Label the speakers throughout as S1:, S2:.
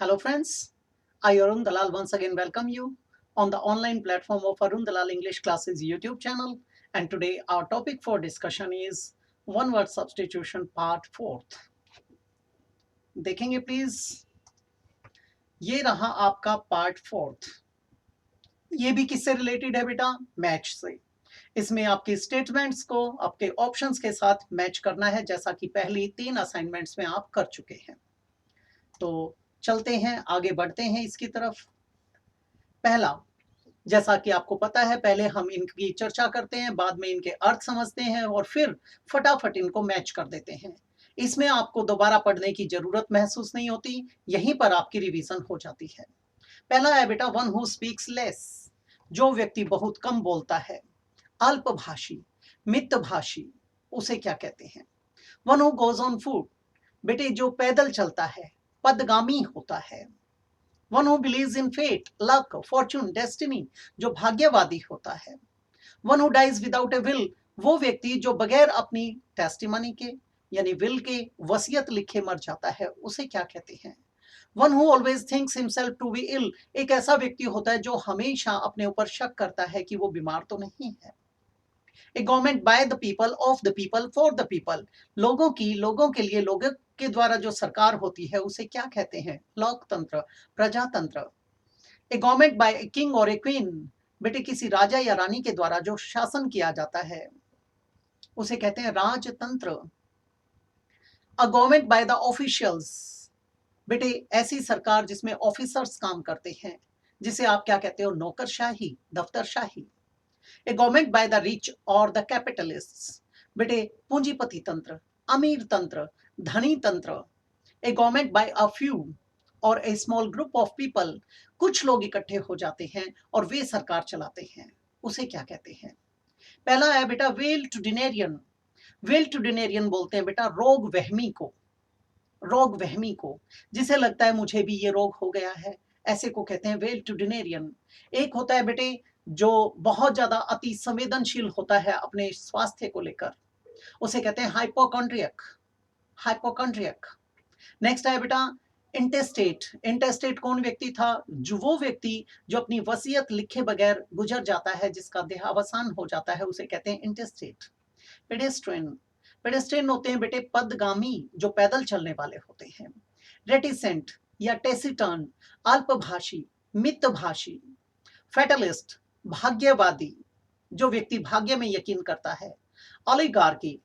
S1: Hello friends, I Arun Dalal once again welcome you on the online platform of Arun Dalal English Classes YouTube channel, and today our topic for discussion is one word substitution part 4th. देखेंगे please, ये रहा आपका part 4th। ये भी किससे related है बेटा? Match से। इसमें आपके स्टेटमेंट्स को आपके ऑप्शंस के साथ मैच करना है, जैसा कि पहली 3 असाइनमेंट्स में आप कर चुके हैं। तो चलते हैं, आगे बढ़ते हैं इसकी तरफ। पहला, जैसा कि आपको पता है, पहले हम इनकी चर्चा करते हैं, बाद में इनके अर्थ समझते हैं और फिर फटाफट इनको मैच कर देते हैं। इसमें आपको दोबारा पढ़ने की जरूरत महसूस नहीं होती, यहीं पर आपकी रिवीजन हो जाती है। पहला है बेटा वन हु स्पीक्स लेस, जो व्यक्ति बहुत कम बोलता है। अल्पभाषी, मितभाषी, उसे क्या कहते हैं? One who goes on foot, बेटे जो पैदल चलता है, पदगामी होता है। One who believes in fate, luck, fortune, destiny, जो भाग्यवादी होता है। One who dies without a will, वो व्यक्ति जो बगैर अपनी टेस्टिमनी के यानी विल के वसीयत लिखे मर जाता है, उसे क्या कहते हैं? One who always thinks himself to be ill, एक ऐसा व्यक्ति होता है जो हमेशा अपने ऊपर शक करता है कि वो बीमार तो नहीं है। A government by the people, of the people, for the people, लोगों की, लोगों के लिए, लोगों के द्वारा जो सरकार होती है उसे क्या कहते हैं? लोकतंत्र, प्रजातंत्र। ए गवर्नमेंट बाय ए किंग और ए क्वीन, बेटे किसी राजा या रानी के द्वारा जो शासन किया जाता है उसे कहते हैं राजतंत्र। A government by the officials, बेटे ऐसी सरकार जिसमें ऑफिसर्स काम करते हैं, जिसे आप क्या कहते हो? नौकरशाही, दफ्तरशाही। ए गवर्नमेंट बाय द रिच और द कैपिटलिस्ट्स, बेटे पूंजीपति तंत्र, अमीर तंत्र, धनी तंत्र। ए गवर्नमेंट बाय अ फ्यू और ए स्मॉल ग्रुप ऑफ पीपल, कुछ लोग इकट्ठे हो जाते हैं और वे सरकार चलाते हैं, उसे क्या कहते हैं? पहला है बेटा वेल्टुडिनेरियन। वेल्टुडिनेरियन बोलते हैं बेटा रोग वहमी को, रोग वहमी को, जिसे लगता है मुझे भी ये रोग हो गया है, ऐसे को कहते हैं वेल्टुडिनेरियन। एक होता है बेटे जो बहुत ज्यादा अति संवेदनशील होता है अपने स्वास्थ्य को लेकर, उसे कहते हैं हाइपोकॉन्ड्रियक, हाइपोकॉन्ड्रियक। नेक्स्ट है बेटा इंटेस्टेट। इंटेस्टेट कौन व्यक्ति था? जो वो व्यक्ति जो अपनी वसीयत लिखे बगैर गुजर जाता है, जिसका देहावसान हो जाता है, उसे कहते हैं इंटेस्टेट। पेडेस्ट्रियन, पेडेस्ट्रियन होते हैं बेटे पदगामी, जो पैदल चलने वाले होते हैं। रेटिसेंट या टेसिटर्न, अल्पभाषी, मितभाषी। फेटलिस्ट, भाग्यवादी, जो व्यक्ति भाग्य में यकीन करता है। ओलिगार्की,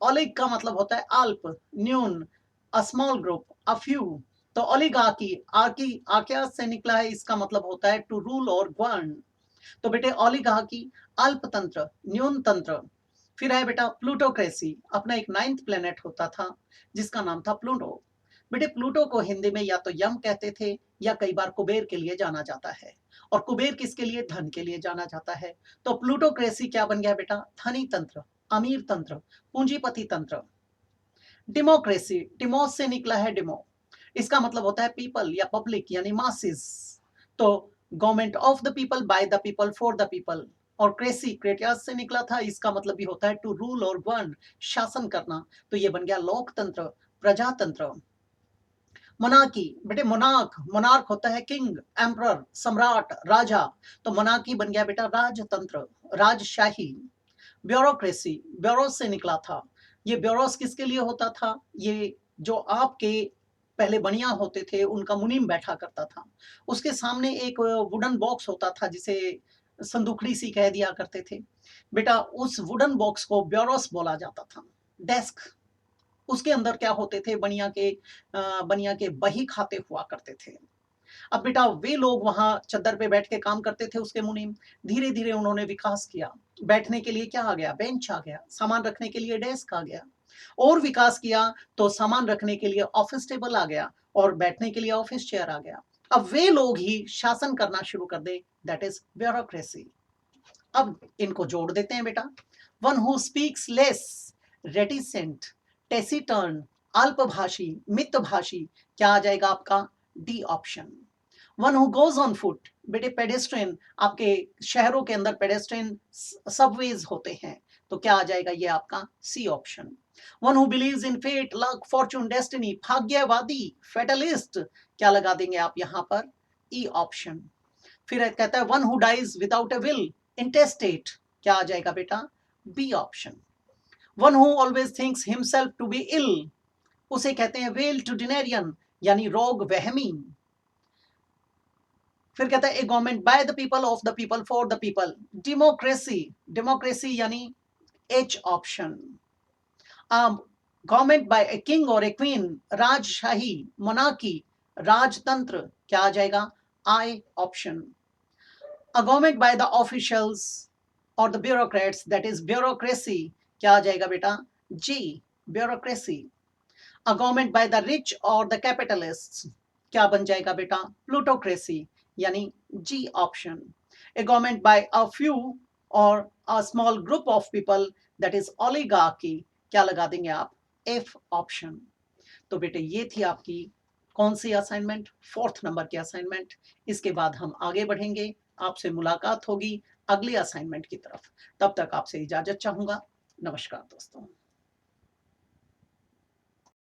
S1: ओलिग का मतलब होता है अल्प, न्यून, a small group, a few. तो ओलिगार्की, आर्की आर्किया से निकला है, इसका मतलब होता है टू रूल और गवर्न। तो बेटे ओलिगार्की अल्पतंत्र, न्यून तंत्र। फिर है बेटा प्लूटोक्रेसी, अपना एक 9th प्लेनेट होता था जिसका नाम था प्लूटो। बेटे प्लूटो को हिंदी में या तो यम कहते थे या कई बार कुबेर के लिए जाना जाता है, और कुबेर किसके लिए? धन के लिए जाना जाता है। तो प्लूटोक्रेसी क्या बन गया बेटा? धनी तंत्र, अमीर तंत्र, पूंजीपति तंत्र। डेमोक्रेसी, डिमोस से निकला है डेमो, इसका मतलब होता है पीपल या पब्लिक यानी मासेस। तो government of the people, bye the people, for the people. और क्रेसी, क्रेटियास से निकला था, इसका मतलब भी होता है टू रूल और गवर्न, शासन करना। तो ये बन गया लोकतंत्र, प्रजातंत्र। मोनार्की, बेटे मोनार्क, मोनार्क होता है किंग, एम्परर, सम्राट, राजा। तो मोनार्की बन गया बेटा राजतंत्र, राजशाही। ब्यूरोक्रेसी, ब्यूरोस से निकला था। ये ब्यूरोस किसके लिए होता था? ये जो आपके पहले बनिया होते थे उनका मुनीम बैठा करता था, उसके सामने एक वुडन बॉक्स होता था जिसे संदूकड़ी सी कह दिया करते थे बेटा, उस वुडन बॉक्स को ब्यूरोस बोला जाता था। डेस्क, उसके अंदर क्या होते थे? बनिया के बही खाते हुआ करते थे। अब बेटा वे लोग वहां चद्दर पे बैठ के काम करते थे, उसके मुनीम। धीरे धीरे उन्होंने विकास किया, बैठने के लिए क्या आ गया? बेंच आ गया, सामान रखने के लिए डेस्क आ गया, और विकास किया तो सामान रखने के लिए ऑफिस टेबल आ गया, और बैठने के लिए ऑफिस चेयर आ गया। अब वे लोग ही शासन करना शुरू कर दे, दैट इज ब्यूरोक्रेसी। अब इनको जोड़ देते हैं बेटा, one who speaks less, reticent, taciturn, अल्पभाषी, मितभाषी। क्या आ जाएगा आपका? D option. One who goes on foot, बेटे पेडेस्ट्रियन, आपके शहरों के अंदर पेडेस्ट्रियन सबवेज होते हैं, तो क्या आ जाएगा? ये आपका C option. One who believes in fate, luck, fortune, destiny, भाग्यवादी, फेटलिस्ट, क्या लगा देंगे आप यहां पर? E option. फिर कहता है one who dies without a will, intestate, क्या आ जाएगा बेटा? B option. One who always thinks himself to be ill, उसे कहते हैं वेल्टुडिनेरियन, यानी रोग वहमी। फिर कहता है a government by the people, of the people, for the people, democracy, democracy यानी H option. Government by a king और ए क्वीन, राजशाही, मोनार्की, राजतंत्र, क्या आ जाएगा? I option. A government by the officials और the bureaucrats, that is bureaucracy, क्या आ जाएगा बेटा? जी, bureaucracy. A government by the rich और द कैपिटलिस्ट्स, क्या बन जाएगा बेटा? प्लूटोक्रेसी, यानी G option. A government bye a few और a small group of people, that is oligarchy, क्या लगा देंगे आप? F option. तो बेटे ये थी आपकी कौन सी असाइनमेंट? फोर्थ नंबर की असाइनमेंट। इसके बाद हम आगे बढ़ेंगे, आपसे मुलाकात होगी अगली असाइनमेंट की तरफ। तब तक आपसे इजाजत चाहूंगा। नमस्कार दोस्तों।